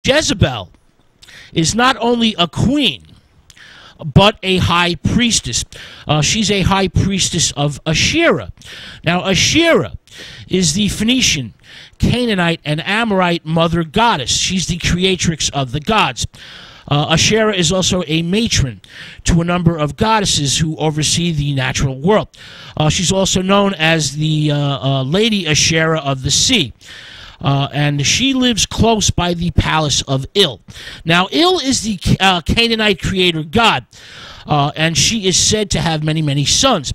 Jezebel is not only a queen, but a high priestess. She's a high priestess of Asherah. Now, Asherah is the Phoenician, Canaanite, and Amorite mother goddess. She's the creatrix of the gods. Asherah is also a matron to a number of goddesses who oversee the natural world. She's also known as the Lady Asherah of the Sea. And she lives close by the palace of Il. Now, Il is the Canaanite creator god, and she is said to have many, many sons.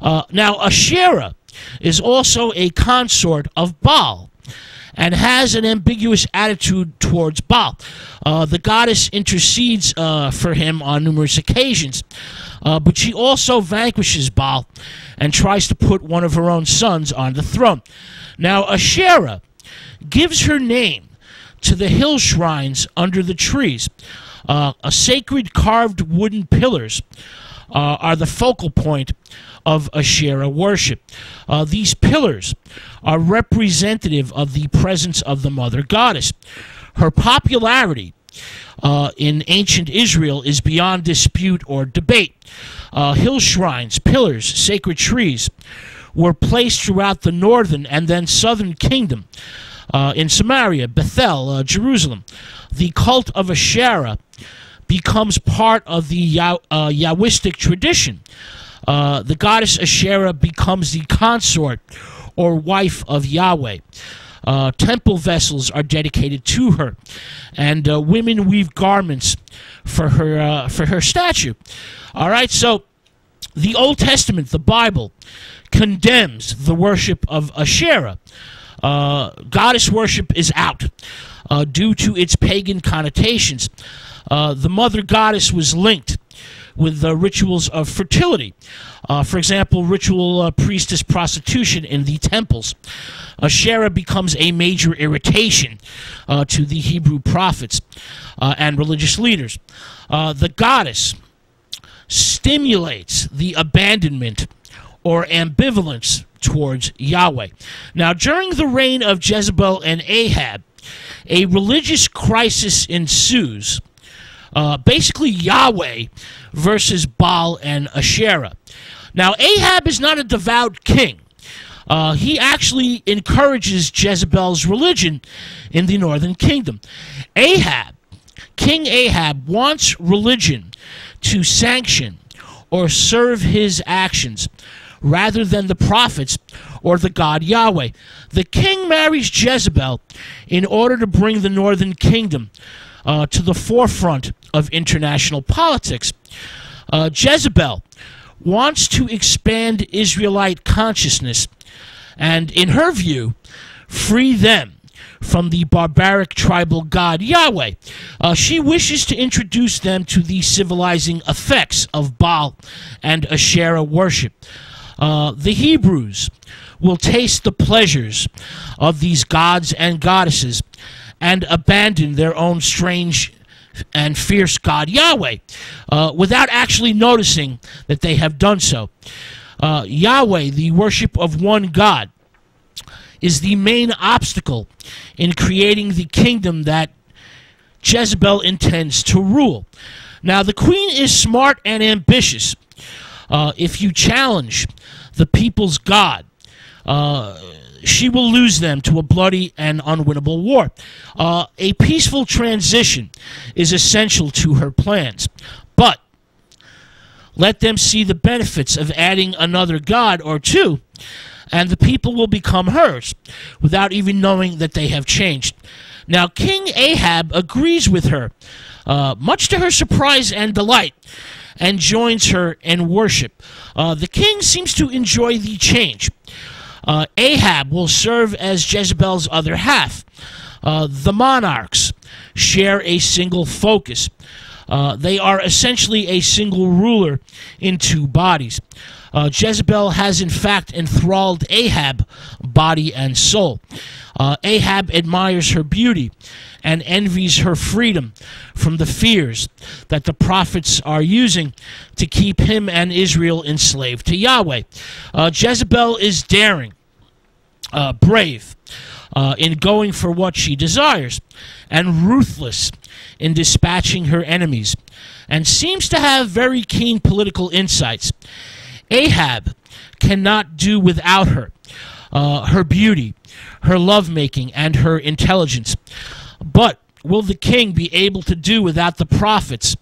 Now, Asherah is also a consort of Baal and has an ambiguous attitude towards Baal. The goddess intercedes for him on numerous occasions, but she also vanquishes Baal and tries to put one of her own sons on the throne. Now, Asherah gives her name to the hill shrines under the trees. Sacred carved wooden pillars are the focal point of Asherah worship. These pillars are representative of the presence of the mother goddess. Her popularity in ancient Israel is beyond dispute or debate. Hill shrines, pillars, sacred trees were placed throughout the northern and then southern kingdom. In Samaria, Bethel, Jerusalem. The cult of Asherah becomes part of the Yahwistic tradition. The goddess Asherah becomes the consort or wife of Yahweh. Temple vessels are dedicated to her, and women weave garments for her statue. All right, so the Old Testament, the Bible, condemns the worship of Asherah. Goddess worship is out due to its pagan connotations. The mother goddess was linked with the rituals of fertility. For example, ritual priestess prostitution in the temples. Asherah becomes a major irritation to the Hebrew prophets and religious leaders. The goddess stimulates the abandonment or ambivalence towards Yahweh. Now, during the reign of Jezebel and Ahab, a religious crisis ensues. Basically, Yahweh versus Baal and Asherah. Now, Ahab is not a devout king. He actually encourages Jezebel's religion in the northern kingdom. King Ahab wants religion to sanction or serve his actions rather than the prophets or the God Yahweh. The king marries Jezebel in order to bring the northern kingdom to the forefront of international politics. Jezebel wants to expand Israelite consciousness and, in her view, free them from the barbaric tribal god Yahweh. She wishes to introduce them to the civilizing effects of Baal and Asherah worship. The Hebrews will taste the pleasures of these gods and goddesses and abandon their own strange and fierce God Yahweh without actually noticing that they have done so. Yahweh, the worship of one God, is the main obstacle in creating the kingdom that Jezebel intends to rule. Now, the queen is smart and ambitious. If you challenge the people's God, she will lose them to a bloody and unwinnable war. A peaceful transition is essential to her plans, but let them see the benefits of adding another god or two, and the people will become hers without even knowing that they have changed. Now, King Ahab agrees with her, much to her surprise and delight, and joins her in worship. The king seems to enjoy the change. Ahab will serve as Jezebel's other half. The monarchs share a single focus. They are essentially a single ruler in two bodies. Jezebel has in fact enthralled Ahab, body and soul. Ahab admires her beauty and envies her freedom from the fears that the prophets are using to keep him and Israel enslaved to Yahweh. Jezebel is daring, brave, in going for what she desires, and ruthless in dispatching her enemies, and seems to have very keen political insights. Ahab cannot do without her, her beauty, her lovemaking, and her intelligence. But will the king be able to do without the prophets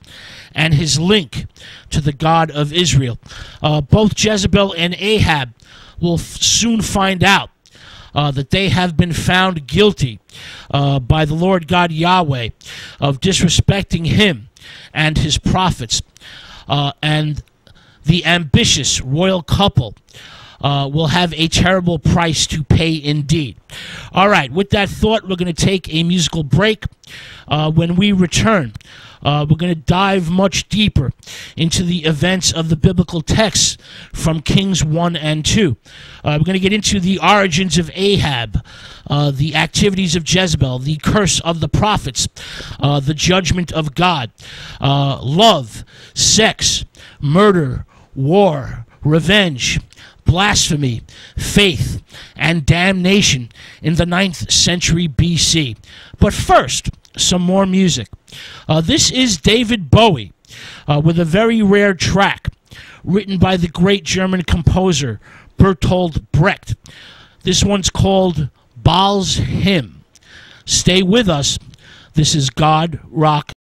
and his link to the God of Israel? Both Jezebel and Ahab will soon find out that they have been found guilty by the Lord God Yahweh of disrespecting him and his prophets. And the ambitious royal couple will have a terrible price to pay indeed. All right, with that thought, we're going to take a musical break. When we return, we're going to dive much deeper into the events of the biblical texts from Kings 1 and 2. We're going to get into the origins of Ahab, the activities of Jezebel, the curse of the prophets, the judgment of God, love, sex, murder, war, revenge, blasphemy, faith, and damnation in the 9th century BC. But first, some more music. This is David Bowie with a very rare track written by the great German composer Bertolt Brecht. This one's called Baal's Hymn. Stay with us. This is God Rock